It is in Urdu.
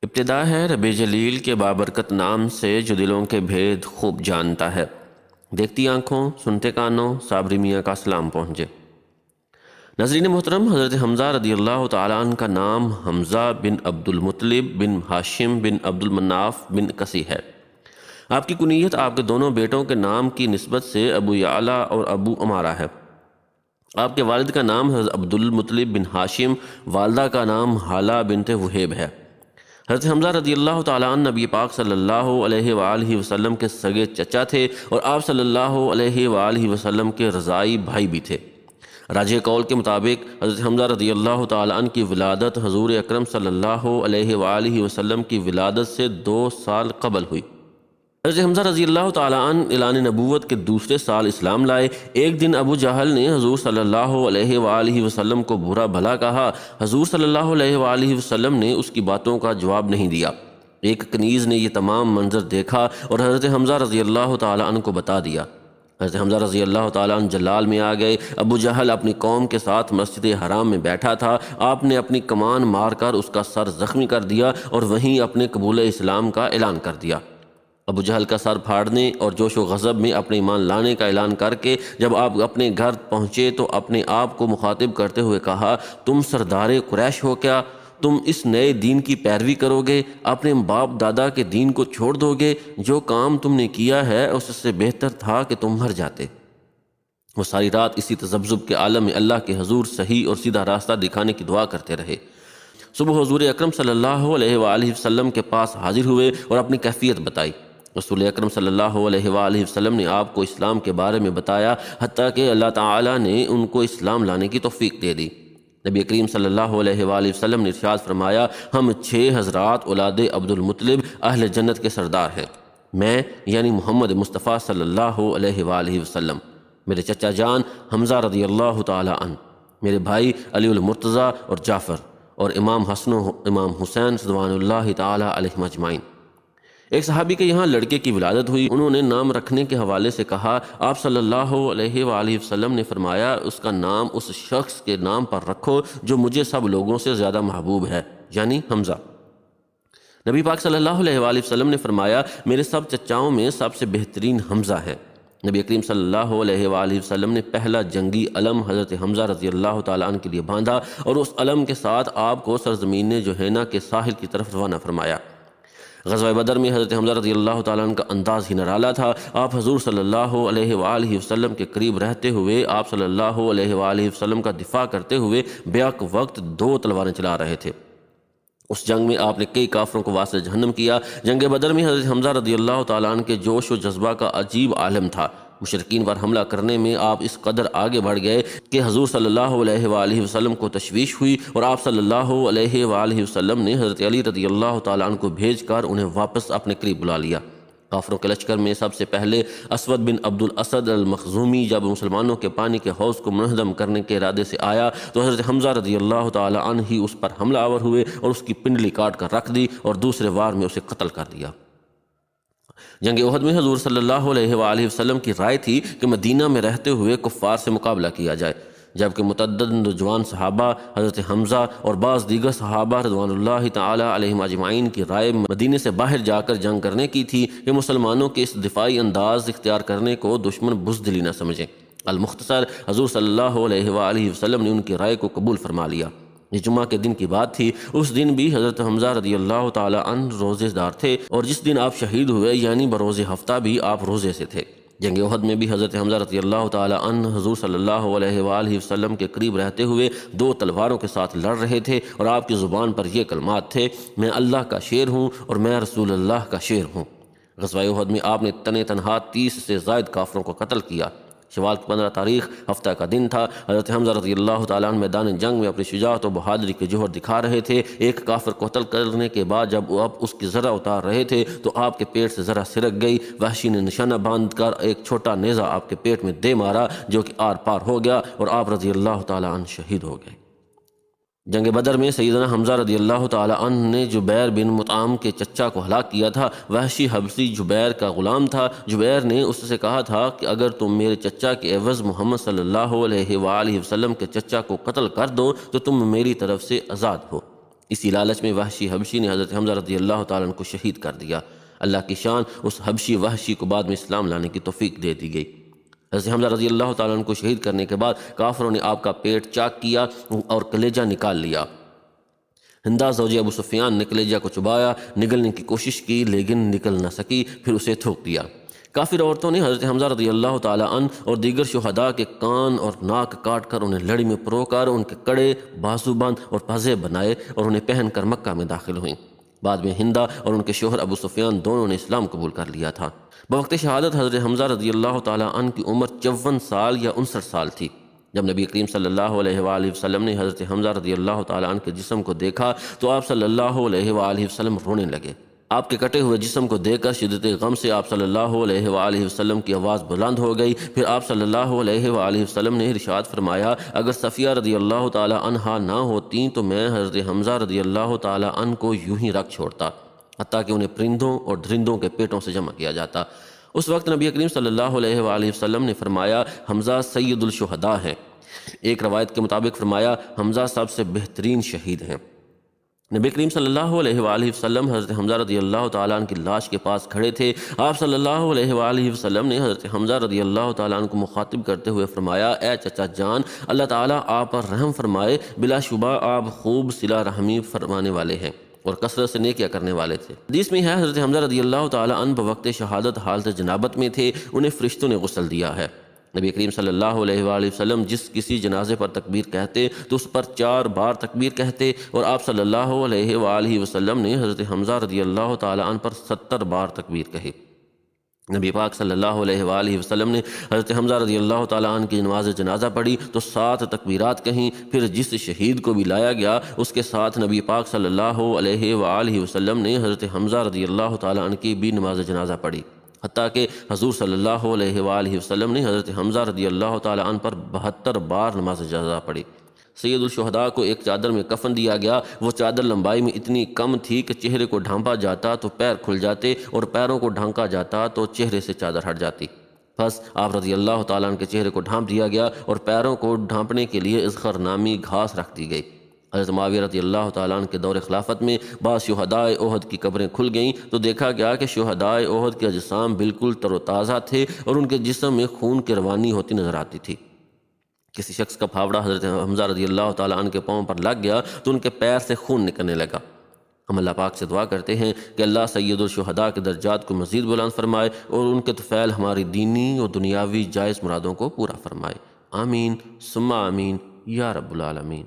ابتدا ہے رب جلیل کے بابرکت نام سے جو دلوں کے بھید خوب جانتا ہے۔ دیکھتی آنکھوں، سنتے کانوں، صابری میاں کا سلام پہنچے۔ ناظرین محترم، حضرت حمزہ رضی اللہ تعالیٰ عنہ کا نام حمزہ بن عبد المطلب بن ہاشم بن عبد المناف بن کسی ہے۔ آپ کی کنیت آپ کے دونوں بیٹوں کے نام کی نسبت سے ابو یعلا اور ابو امارہ ہے۔ آپ کے والد کا نام حضرت عبد المطلب بن ہاشم، والدہ کا نام حالہ بنت وہیب ہے۔ حضرت حمزہ رضی اللہ تعالیٰ عنہ نبی پاک صلی اللہ علیہ وآلہ وسلم کے سگے چچا تھے اور آپ صلی اللہ علیہ وآلہ وسلم کے رضائی بھائی بھی تھے۔ راجح قول کے مطابق حضرت حمزہ رضی اللہ تعالیٰ عنہ کی ولادت حضور اکرم صلی اللہ علیہ وآلہ وسلم کی ولادت سے 2 سال قبل ہوئی۔ حضرت حمزہ رضی اللہ تعالیٰ عنہ اعلان نبوت کے دوسرے سال اسلام لائے۔ ایک دن ابو جہل نے حضور صلی اللہ علیہ وآلہ وسلم کو برا بھلا کہا۔ حضور صلی اللہ علیہ وآلہ وسلم نے اس کی باتوں کا جواب نہیں دیا۔ ایک کنیز نے یہ تمام منظر دیکھا اور حضرت حمزہ رضی اللہ تعالیٰ عنہ کو بتا دیا۔ حضرت حمزہ رضی اللہ تعالیٰ عنہ جلال میں آ گئے۔ ابو جہل اپنی قوم کے ساتھ مسجد حرام میں بیٹھا تھا۔ آپ نے اپنی کمان مار کر اس کا سر زخمی کر دیا اور وہیں اپنے قبول اسلام کا اعلان کر دیا۔ ابو جہل کا سر پھاڑنے اور جوش و غضب میں اپنے ایمان لانے کا اعلان کر کے جب آپ اپنے گھر پہنچے تو اپنے آپ کو مخاطب کرتے ہوئے کہا، تم سردار قریش ہو کیا؟ تم اس نئے دین کی پیروی کرو گے؟ اپنے باپ دادا کے دین کو چھوڑ دو گے؟ جو کام تم نے کیا ہے اس سے بہتر تھا کہ تم مر جاتے۔ وہ ساری رات اسی تذبذب کے عالم میں اللہ کے حضور صحیح اور سیدھا راستہ دکھانے کی دعا کرتے رہے۔ صبح حضور اکرم صلی اللہ علیہ وآلہ وسلم کے پاس حاضر ہوئے اور اپنی کیفیت بتائی۔ رسول اکرم صلی اللہ علیہ وآلہ وسلم نے آپ کو اسلام کے بارے میں بتایا، حتیٰ کہ اللہ تعالیٰ نے ان کو اسلام لانے کی توفیق دے دی۔ نبی کریم صلی اللہ علیہ وآلہ وسلم نے ارشاد فرمایا، ہم 6 حضرات اولاد عبد المطلب اہل جنت کے سردار ہیں۔ میں یعنی محمد مصطفیٰ صلی اللہ علیہ وآلہ وسلم، میرے چچا جان حمزہ رضی اللہ تعالیٰ عنہ، میرے بھائی علی المرتضیٰ اور جعفر، اور امام حسن و امام حسین رضوان اللہ تعالیٰ علیہم اجمعین۔ ایک صحابی کے یہاں لڑکے کی ولادت ہوئی۔ انہوں نے نام رکھنے کے حوالے سے کہا، آپ صلی اللہ علیہ وآلہ وسلم نے فرمایا، اس کا نام اس شخص کے نام پر رکھو جو مجھے سب لوگوں سے زیادہ محبوب ہے، یعنی حمزہ۔ نبی پاک صلی اللہ علیہ وآلہ وسلم نے فرمایا، میرے سب چچاؤں میں سب سے بہترین حمزہ ہے۔ نبی کریم صلی اللہ علیہ وآلہ وسلم نے پہلا جنگی علم حضرت حمزہ رضی اللہ تعالیٰ عنہ کے لیے باندھا اور اس علم کے ساتھ آپ کو سرزمین جوہینہ کے ساحل کی طرف روانہ فرمایا۔ غزوہ بدر میں حضرت حمزہ رضی اللہ تعالیٰ عنہ کا انداز ہی نرالا تھا۔ آپ حضور صلی اللہ علیہ وآلہ وسلم کے قریب رہتے ہوئے آپ صلی اللہ علیہ وآلہ وسلم کا دفاع کرتے ہوئے بیک وقت 2 تلواریں چلا رہے تھے۔ اس جنگ میں آپ نے کئی کافروں کو واسطے جہنم کیا۔ جنگ بدر میں حضرت حمزہ رضی اللہ تعالیٰ عنہ کے جوش و جذبہ کا عجیب عالم تھا۔ مشرکین پر حملہ کرنے میں آپ اس قدر آگے بڑھ گئے کہ حضور صلی اللہ علیہ وآلہ وسلم کو تشویش ہوئی اور آپ صلی اللہ علیہ وآلہ وسلم نے حضرت علی رضی اللہ تعالیٰ عنہ کو بھیج کر انہیں واپس اپنے قریب بلا لیا۔ کافروں کے لشکر میں سب سے پہلے اسود بن عبد الاسد المخزومی جب مسلمانوں کے پانی کے حوض کو منہدم کرنے کے ارادے سے آیا تو حضرت حمزہ رضی اللہ تعالیٰ عنہ ہی اس پر حملہ آور ہوئے اور اس کی پنڈلی کاٹ کر رکھ دی اور دوسرے وار میں اسے قتل کر دیا۔ جنگ احد میں حضور صلی اللہ علیہ وآلہ وسلم کی رائے تھی کہ مدینہ میں رہتے ہوئے کفار سے مقابلہ کیا جائے، جبکہ متعدد نوجوان صحابہ حضرت حمزہ اور بعض دیگر صحابہ رضوان اللہ تعالیٰ علیہم اجمعین کی رائے مدینے سے باہر جا کر جنگ کرنے کی تھی کہ مسلمانوں کے اس دفاعی انداز اختیار کرنے کو دشمن بزدلی نہ سمجھیں۔ المختصر، حضور صلی اللہ علیہ وآلہ وسلم نے ان کی رائے کو قبول فرما لیا۔ یہ جمعہ کے دن کی بات تھی۔ اس دن بھی حضرت حمزہ رضی اللہ تعالیٰ عنہ روزے دار تھے اور جس دن آپ شہید ہوئے یعنی بروز ہفتہ بھی آپ روزے سے تھے۔ جنگ احد میں بھی حضرت حمزہ رضی اللہ تعالیٰ عنہ حضور صلی اللہ علیہ وآلہ وسلم کے قریب رہتے ہوئے 2 تلواروں کے ساتھ لڑ رہے تھے اور آپ کی زبان پر یہ کلمات تھے، میں اللہ کا شیر ہوں اور میں رسول اللہ کا شیر ہوں۔ غزوہ احد میں آپ نے تنہا 30 سے زائد کافروں کو قتل کیا۔ شوال کی 15 تاریخ ہفتہ کا دن تھا۔ حضرت حمزہ رضی اللہ تعالیٰ عنہ میدان جنگ میں اپنی شجاعت و بہادری کے جوہر دکھا رہے تھے۔ ایک کافر کو قتل کرنے کے بعد جب وہ اس کی ذرہ اتار رہے تھے تو آپ کے پیٹ سے ذرہ سرک گئی۔ وحشی نے نشانہ باندھ کر ایک چھوٹا نیزہ آپ کے پیٹ میں دے مارا جو کہ آر پار ہو گیا اور آپ رضی اللہ تعالیٰ عنہ شہید ہو گئے۔ جنگ بدر میں سیدنا حمزہ رضی اللہ تعالیٰ عنہ نے جبیر بن مطعم کے چچا کو ہلاک کیا تھا۔ وحشی حبشی جبیر کا غلام تھا۔ جبیر نے اس سے کہا تھا کہ اگر تم میرے چچا کے عوض محمد صلی اللہ علیہ وآلہ وسلم کے چچا کو قتل کر دو تو تم میری طرف سے آزاد ہو۔ اسی لالچ میں وحشی حبشی نے حضرت حمزہ رضی اللہ تعالیٰ عنہ کو شہید کر دیا۔ اللہ کی شان، اس حبشی وحشی کو بعد میں اسلام لانے کی توفیق دے دی گئی۔ حضرت حمزہ رضی اللہ تعالیٰ عنہ کو شہید کرنے کے بعد کافروں نے آپ کا پیٹ چاک کیا اور کلیجہ نکال لیا۔ ہندا زوجہ ابو سفیان نے کلیجہ کو چبایا، نگلنے کی کوشش کی لیکن نکل نہ سکی، پھر اسے تھوک دیا۔ کافر عورتوں نے حضرت حمزہ رضی اللہ تعالیٰ عنہ اور دیگر شہداء کے کان اور ناک کاٹ کر انہیں لڑی میں پرو کر ان کے کڑے، بازو بند اور پازے بنائے اور انہیں پہن کر مکہ میں داخل ہوئیں۔ بعد میں ہندا اور ان کے شوہر ابو سفیان دونوں نے اسلام قبول کر لیا تھا۔ بوقت شہادت حضرت حمزہ رضی اللہ تعالیٰ عنہ کی عمر 54 سال یا 59 سال تھی۔ جب نبی کریم صلی اللہ علیہ وآلہ وسلم نے حضرت حمزہ رضی اللہ تعالیٰ عنہ کے جسم کو دیکھا تو آپ صلی اللہ علیہ وآلہ وسلم رونے لگے۔ آپ کے کٹے ہوئے جسم کو دیکھ کر شدت غم سے آپ صلی اللہ علیہ وآلہ وسلم کی آواز بلند ہو گئی۔ پھر آپ صلی اللہ علیہ وآلہ وسلم نے ارشاد فرمایا، اگر صفیہ رضی اللہ تعالیٰ عنہا نہ ہوتیں تو میں حضرت حمزہ رضی اللہ تعالیٰ عنہ کو یوں ہی رکھ چھوڑتا، حتیٰ کہ انہیں پرندوں اور درندوں کے پیٹوں سے جمع کیا جاتا۔ اس وقت نبی کریم صلی اللہ علیہ وآلہ وسلم نے فرمایا، حمزہ سید الشہداء ہیں۔ ایک روایت کے مطابق فرمایا، حمزہ سب سے بہترین شہید ہیں۔ نبی کریم صلی اللہ علیہ وآلہ وسلم حضرت حمزہ رضی اللہ تعالیٰ عنہ کی لاش کے پاس کھڑے تھے۔ آپ صلی اللہ علیہ وآلہ وسلم نے حضرت حمزہ رضی اللہ تعالیٰ عنہ کو مخاطب کرتے ہوئے فرمایا، اے چچا جان، اللہ تعالیٰ آپ پر رحم فرمائے، بلا شبہ آپ خوب صلہ رحمی فرمانے والے ہیں اور کثرت سے نیکیاں کرنے والے تھے۔ حدیث میں ہے حضرت حمزہ رضی اللہ تعالیٰ عنہ بوقت شہادت حالت جنابت میں تھے، انہیں فرشتوں نے غسل دیا ہے۔ نبی کریم صلی اللہ علیہ وآلہ وسلم جس کسی جنازے پر تکبیر کہتے تو اس پر 4 بار تکبیر کہتے، اور آپ صلی اللہ علیہ وآلہ وسلم نے حضرت حمزہ رضی اللہ تعالیٰ عنہ پر 70 بار تکبیر کہی۔ نبی پاک صلی اللہ علیہ وآلہ وسلم نے حضرت حمزہ رضی اللہ تعالیٰ عنہ کی نماز جنازہ پڑھی تو 7 تکبیرات کہیں۔ پھر جس شہید کو بھی لایا گیا اس کے ساتھ نبی پاک صلی اللہ علیہ وآلہ وسلم نے حضرت حمزہ رضی اللہ تعالیٰ عنہ کی بھی نماز جنازہ پڑھی، حتیٰ کہ حضور صلی اللہ علیہ وآلہ وسلم نے حضرت حمزہ رضی اللہ تعالیٰ عنہ پر 72 بار نماز جنازہ پڑھی۔ سید الشہداء کو ایک چادر میں کفن دیا گیا، وہ چادر لمبائی میں اتنی کم تھی کہ چہرے کو ڈھانپا جاتا تو پیر کھل جاتے اور پیروں کو ڈھانکا جاتا تو چہرے سے چادر ہٹ جاتی۔ بس آپ رضی اللہ تعالیٰ عنہ کے چہرے کو ڈھانپ دیا گیا اور پیروں کو ڈھانپنے کے لیے اذخر نامی گھاس رکھ دی گئی۔ حضرت معاویہ رضی اللہ تعالیٰ عنہ کے دور خلافت میں بعض شہدائے احد کی قبریں کھل گئیں تو دیکھا گیا کہ شہدائے احد کے اجسام بالکل تر و تازہ تھے اور ان کے جسم میں خون کی روانی ہوتی نظر آتی تھی۔ کسی شخص کا پھاوڑا حضرت حمزہ رضی اللہ تعالیٰ عنہ کے پاؤں پر لگ گیا تو ان کے پیر سے خون نکلنے لگا۔ ہم اللہ پاک سے دعا کرتے ہیں کہ اللہ سید الشہداء کے درجات کو مزید بلند فرمائے اور ان کے طفیل ہماری دینی اور دنیاوی جائز مرادوں کو پورا فرمائے۔ آمین ثم آمین یا رب العالمین۔